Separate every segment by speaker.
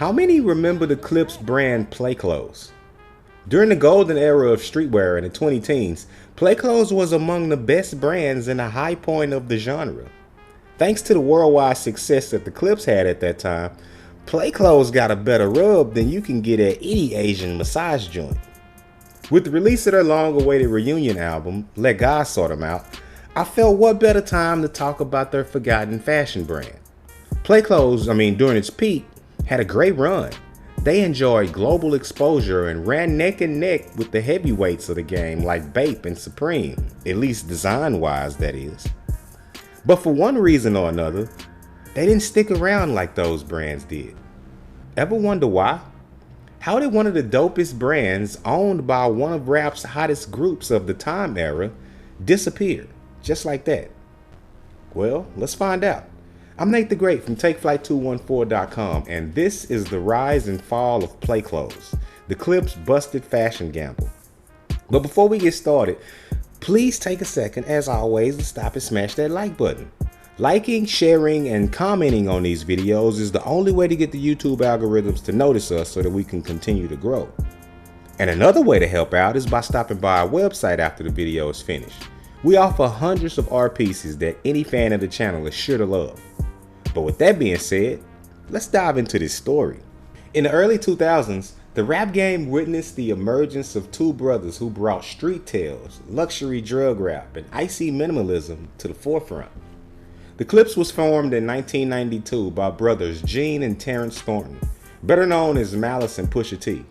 Speaker 1: How many remember the Clipse brand play clothes? During the golden era of streetwear in the 2010s, play clothes was among the best brands and a high point of the genre. Thanks to the worldwide success that the Clipse had at that time, play clothes got a better rub than you can get at any Asian massage joint. With the release of their long-awaited reunion album, Let God Sort 'Em Out, I felt what better time to talk about their forgotten fashion brand. Play clothes, during its peak, had a great run. They enjoyed global exposure and ran neck and neck with the heavyweights of the game like Bape and Supreme, at least design-wise, that is. But for one reason or another, they didn't stick around like those brands did. Ever wonder why? How did one of the dopest brands owned by one of rap's hottest groups of the time era disappear just like that? Well, let's find out. I'm Nate the Great from TakeFlight214.com, and this is the rise and fall of play clothes, the Clipse Busted Fashion Gamble. But before we get started, please take a second, as always, to stop and smash that like button. Liking, sharing, and commenting on these videos is the only way to get the YouTube algorithms to notice us so that we can continue to grow. And another way to help out is by stopping by our website after the video is finished. We offer hundreds of art pieces that any fan of the channel is sure to love. But with that being said, let's dive into this story. In the early 2000s, the rap game witnessed the emergence of two brothers who brought street tales, luxury drug rap, and icy minimalism to the forefront. The Clipse was formed in 1992 by brothers Gene and Terrence Thornton, better known as Malice and Pusha T.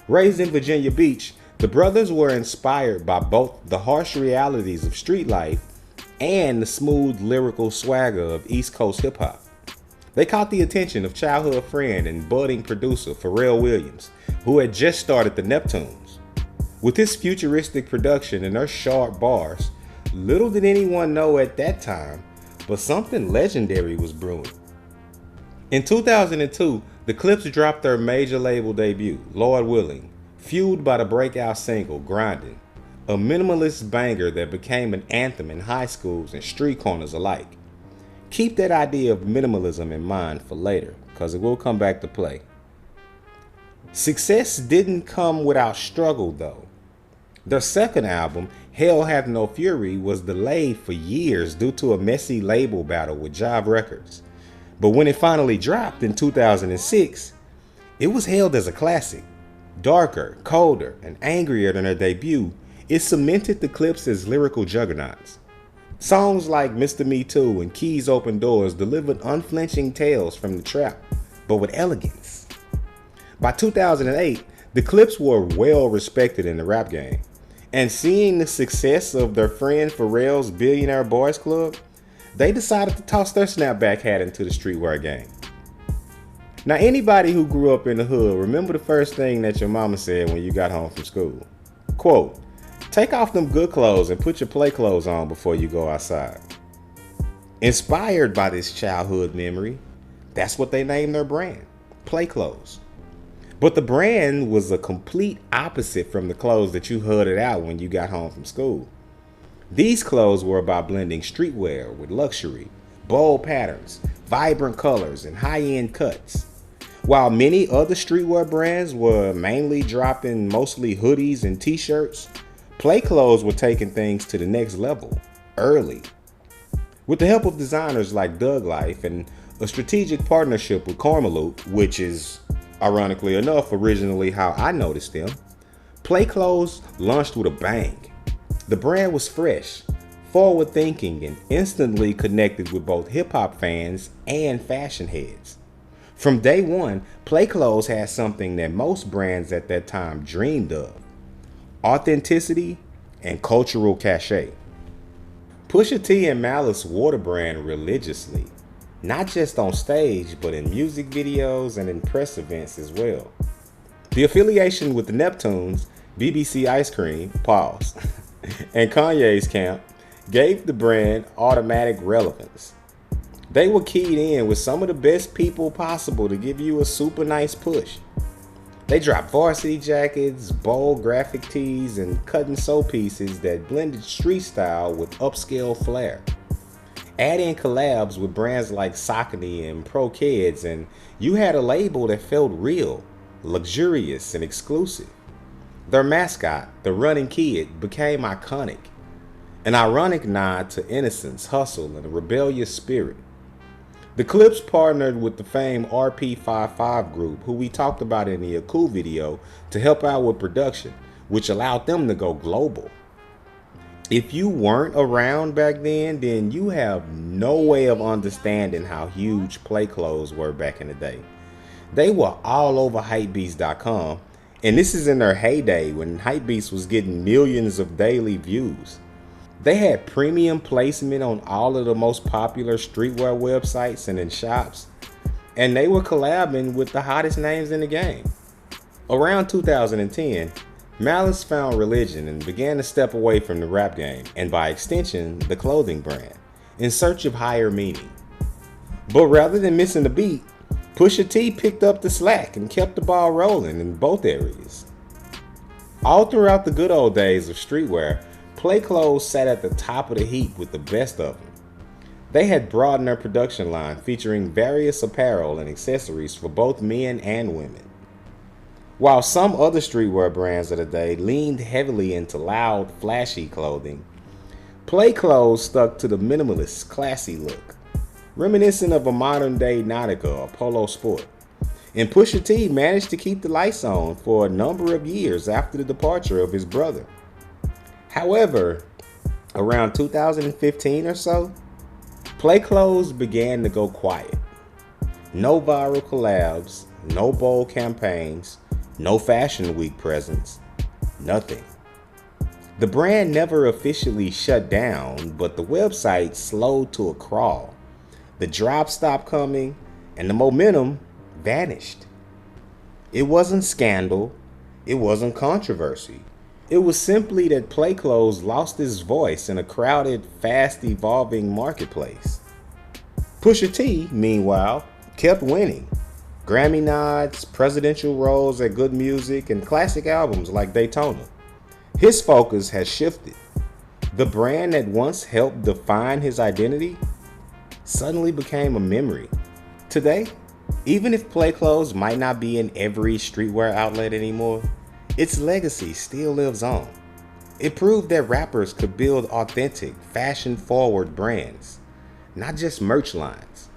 Speaker 1: Raised in Virginia Beach, the brothers were inspired by both the harsh realities of street life and the smooth lyrical swagger of East Coast hip hop. They caught the attention of childhood friend and budding producer Pharrell Williams, who had just started the Neptunes. With his futuristic production and their sharp bars, little did anyone know at that time, but something legendary was brewing. In 2002, the Clipse dropped their major label debut, Lord Willing, fueled by the breakout single, Grindin', a minimalist banger that became an anthem in high schools and street corners alike. Keep that idea of minimalism in mind for later, because it will come back to play. Success didn't come without struggle though. Their second album, Hell Hath No Fury, was delayed for years due to a messy label battle with Jive Records. But when it finally dropped in 2006, it was hailed as a classic. Darker, colder, and angrier than their debut, it cemented the Clipse as lyrical juggernauts. Songs like Mr. Me Too and Keys Open Doors delivered unflinching tales from the trap, but with elegance. By 2008, the Clipse were well respected in the rap game, and seeing the success of their friend Pharrell's Billionaire Boys Club, they decided to toss their snapback hat into the streetwear game. Now, anybody who grew up in the hood, remember the first thing that your mama said when you got home from school? Quote, "Take off them good clothes and put your play clothes on before you go outside." Inspired by this childhood memory, that's what they named their brand, Play Clothes. But the brand was a complete opposite from the clothes that you hooded out when you got home from school. These clothes were about blending streetwear with luxury, bold patterns, vibrant colors, and high-end cuts. While many other streetwear brands were mainly dropping mostly hoodies and t-shirts, Play Clothes were taking things to the next level, early. With the help of designers like Doug Life and a strategic partnership with Karmaloot, which is, ironically enough, originally how I noticed them, Play Clothes launched with a bang. The brand was fresh, forward-thinking, and instantly connected with both hip-hop fans and fashion heads. From day one, Play Clothes had something that most brands at that time dreamed of: authenticity and cultural cachet. Pusha T and Malice wore the brand religiously, not just on stage, but in music videos and in press events as well. The affiliation with the Neptunes, BBC Ice Cream, pause, and Kanye's camp gave the brand automatic relevance. They were keyed in with some of the best people possible to give you a super nice push. They dropped varsity jackets, bold graphic tees, and cut and sew pieces that blended street style with upscale flair. Add in collabs with brands like Saucony and Pro Kids, and you had a label that felt real, luxurious, and exclusive. Their mascot, the running kid, became iconic, an ironic nod to innocence, hustle, and a rebellious spirit. The Clipse partnered with the famed RP55 group, who we talked about in the Aku video, to help out with production, which allowed them to go global. If you weren't around back then you have no way of understanding how huge play clothes were back in the day. They were all over hypebeast.com, and this is in their heyday when Hypebeast was getting millions of daily views. They had premium placement on all of the most popular streetwear websites and in shops, and they were collabing with the hottest names in the game. Around 2010, Malice found religion and began to step away from the rap game, and by extension, the clothing brand, in search of higher meaning. But rather than missing the beat, Pusha T picked up the slack and kept the ball rolling in both areas. All throughout the good old days of streetwear, play clothes sat at the top of the heap with the best of them. They had broadened their production line, featuring various apparel and accessories for both men and women. While some other streetwear brands of the day leaned heavily into loud, flashy clothing, play clothes stuck to the minimalist, classy look, reminiscent of a modern-day Nautica or Polo Sport. And Pusha T managed to keep the lights on for a number of years after the departure of his brother. However, around 2015 or so, play clothes began to go quiet. No viral collabs, no bold campaigns, no Fashion Week presence, nothing. The brand never officially shut down, but the website slowed to a crawl. The drops stopped coming, and the momentum vanished. It wasn't scandal, it wasn't controversy. It was simply that play clothes lost its voice in a crowded, fast-evolving marketplace. Pusha T, meanwhile, kept winning. Grammy nods, presidential roles at Good Music, and classic albums like Daytona. His focus has shifted. The brand that once helped define his identity suddenly became a memory. Today, even if play clothes might not be in every streetwear outlet anymore, its legacy still lives on. It proved that rappers could build authentic, fashion-forward brands, not just merch lines.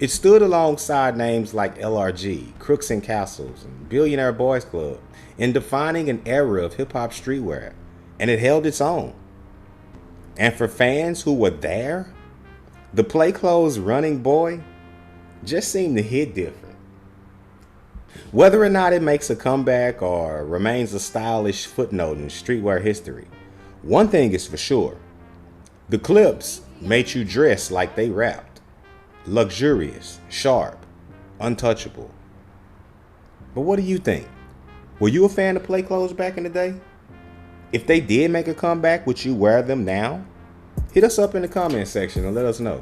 Speaker 1: It stood alongside names like LRG, Crooks and Castles, and Billionaire Boys Club in defining an era of hip-hop streetwear, and it held its own. And for fans who were there, the play clothes running boy just seemed to hit different. Whether or not it makes a comeback or remains a stylish footnote in streetwear history, one thing is for sure: the Clipse made you dress like they rapped. Luxurious, sharp, untouchable. But what do you think? Were you a fan of play clothes back in the day? If they did make a comeback, would you wear them now? Hit us up in the comment section and let us know.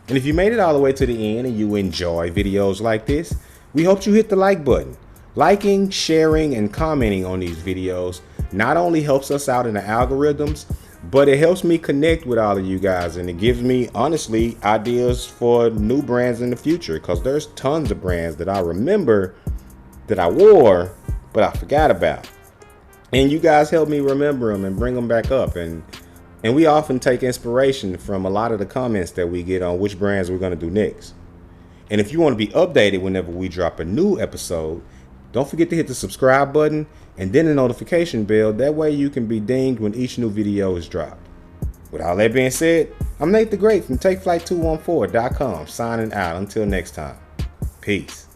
Speaker 1: And if you made it all the way to the end and you enjoy videos like this, we hope you hit the like button. Liking, sharing, and commenting on these videos not only helps us out in the algorithms, but it helps me connect with all of you guys, and it gives me, honestly, ideas for new brands in the future, because there's tons of brands that I remember that I wore, but I forgot about. And you guys help me remember them and bring them back up. And we often take inspiration from a lot of the comments that we get on which brands we're going to do next. And if you want to be updated whenever we drop a new episode, don't forget to hit the subscribe button and then the notification bell. That way you can be dinged when each new video is dropped. With all that being said, I'm Nate the Great from TakeFlight214.com signing out. Until next time, peace.